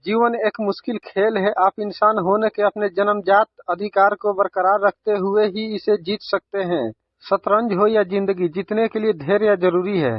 जीवन एक मुश्किल खेल है। आप इंसान होने के अपने जन्मजात अधिकार को बरकरार रखते हुए ही इसे जीत सकते हैं। शतरंज हो या जिंदगी, जीतने के लिए धैर्य जरूरी है।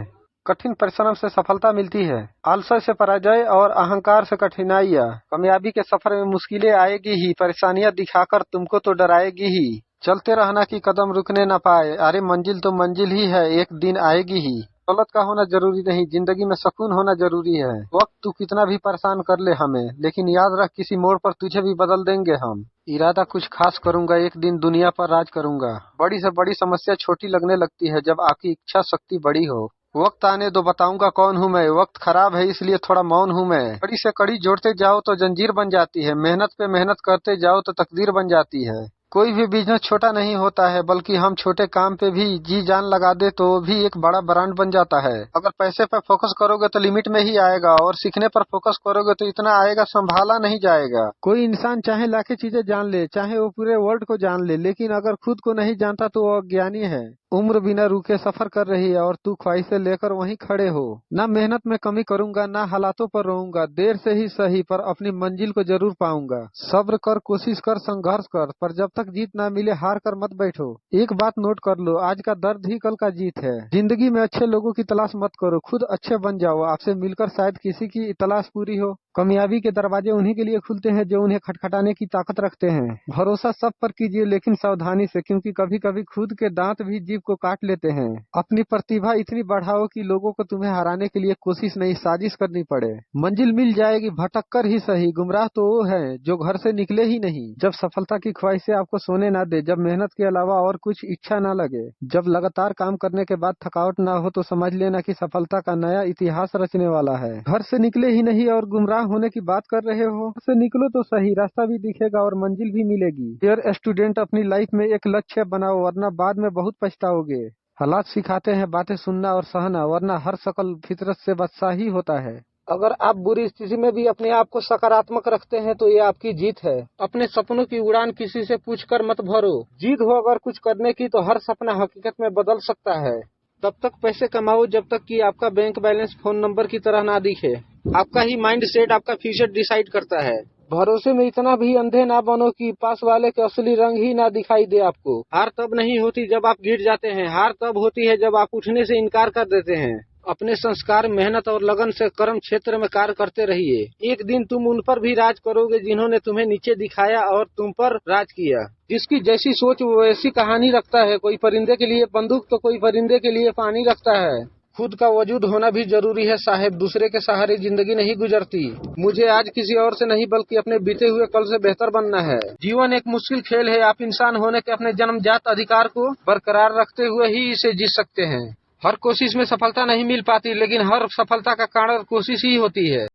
कठिन परिश्रम से सफलता मिलती है, आलस्य से पराजय और अहंकार से कठिनाइयाँ। कामयाबी के सफर में मुश्किलें आएगी ही, परेशानियां दिखाकर तुमको तो डराएगी ही। चलते रहना कि कदम रुकने न पाए, अरे मंजिल तो मंजिल ही है, एक दिन आएगी ही। दौलत का होना जरूरी नहीं, जिंदगी में सुकून होना जरूरी है। वक्त तू कितना भी परेशान कर ले हमें, लेकिन याद रख किसी मोड़ पर तुझे भी बदल देंगे हम। इरादा कुछ खास करूंगा, एक दिन दुनिया पर राज करूंगा। बड़ी से बड़ी समस्या छोटी लगने लगती है जब आपकी इच्छा शक्ति बड़ी हो। वक्त आने दो बताऊंगा कौन हूँ मैं, वक्त खराब है इसलिए थोड़ा मौन हूँ मैं। कड़ी से कड़ी जोड़ते जाओ तो जंजीर बन जाती है, मेहनत पे मेहनत करते जाओ तो तकदीर बन जाती है। कोई भी बिजनेस छोटा नहीं होता है, बल्कि हम छोटे काम पे भी जी जान लगा दे तो भी एक बड़ा ब्रांड बन जाता है। अगर पैसे पर फोकस करोगे तो लिमिट में ही आएगा, और सीखने पर फोकस करोगे तो इतना आएगा संभाला नहीं जाएगा। कोई इंसान चाहे लाखे चीजें जान ले, चाहे वो पूरे वर्ल्ड को जान ले, लेकिन अगर खुद को नहीं जानता तो वो अज्ञानी है। उम्र बिना रुके सफर कर रही है और तू ख्वाहिशें लेकर वहीं खड़े हो। ना मेहनत में कमी करूंगा, ना हालातों पर रहूंगा, देर से ही सही पर अपनी मंजिल को जरूर पाऊंगा। सब्र कर, कोशिश कर, संघर्ष कर, पर जब तक जीत ना मिले हार कर मत बैठो। एक बात नोट कर लो, आज का दर्द ही कल का जीत है। जिंदगी में अच्छे लोगों की तलाश मत करो, खुद अच्छे बन जाओ। आपसे मिलकर शायद किसी की तलाश पूरी हो। कामयाबी के दरवाजे उन्हीं के लिए खुलते हैं जो उन्हें खटखटाने की ताकत रखते हैं। भरोसा सब पर कीजिए, लेकिन सावधानी से, क्योंकि कभी कभी खुद के दांत भी जीभ को काट लेते हैं। अपनी प्रतिभा इतनी बढ़ाओ कि लोगों को तुम्हें हराने के लिए कोशिश नहीं साजिश करनी पड़े। मंजिल मिल जाएगी भटक कर ही सही, गुमराह तो वो है जो घर से निकले ही नहीं। जब सफलता की ख्वाहिशें आपको सोने ना दे, जब मेहनत के अलावा और कुछ इच्छा ना लगे, जब लगातार काम करने के बाद थकावट ना हो, तो समझ लेना कि सफलता का नया इतिहास रचने वाला है। घर से निकले ही नहीं और गुमराह होने की बात कर रहे हो, घर से निकलो तो सही, रास्ता भी दिखेगा और मंजिल भी मिलेगी। डियर स्टूडेंट, अपनी लाइफ में एक लक्ष्य बनाओ, वरना बाद में बहुत पछताओगे। हालात सिखाते हैं बातें सुनना और सहना, वरना हर शकल फितरत से बादशाह ही होता है। अगर आप बुरी स्थिति में भी अपने आप को सकारात्मक रखते हैं तो ये आपकी जीत है। अपने सपनों की उड़ान किसी से पूछकर मत भरो। जीत हो अगर कुछ करने की तो हर सपना हकीकत में बदल सकता है। तब तक पैसे कमाओ जब तक कि आपका बैंक बैलेंस फोन नंबर की तरह ना दिखे। आपका ही माइंड सेट आपका फ्यूचर डिसाइड करता है। भरोसे में इतना भी अंधे ना बनो कि पास वाले के असली रंग ही ना दिखाई दे आपको। हार तब नहीं होती जब आप गिर जाते हैं, हार तब होती है जब आप उठने से इनकार कर देते हैं। अपने संस्कार, मेहनत और लगन से कर्म क्षेत्र में कार्य करते रहिए। एक दिन तुम उन पर भी राज करोगे जिन्होंने तुम्हें नीचे दिखाया और तुम पर राज किया। जिसकी जैसी सोच वो वैसी कहानी रखता है। कोई परिंदे के लिए बंदूक तो कोई परिंदे के लिए पानी रखता है। खुद का वजूद होना भी जरूरी है साहेब, दूसरे के सहारे जिंदगी नहीं गुजरती। मुझे आज किसी और से नहीं बल्कि अपने बीते हुए कल से बेहतर बनना है। जीवन एक मुश्किल खेल है, आप इंसान होने के अपने जन्मजात अधिकार को बरकरार रखते हुए ही इसे जीत सकते हैं। हर कोशिश में सफलता नहीं मिल पाती, लेकिन हर सफलता का कारण कोशिश ही होती है।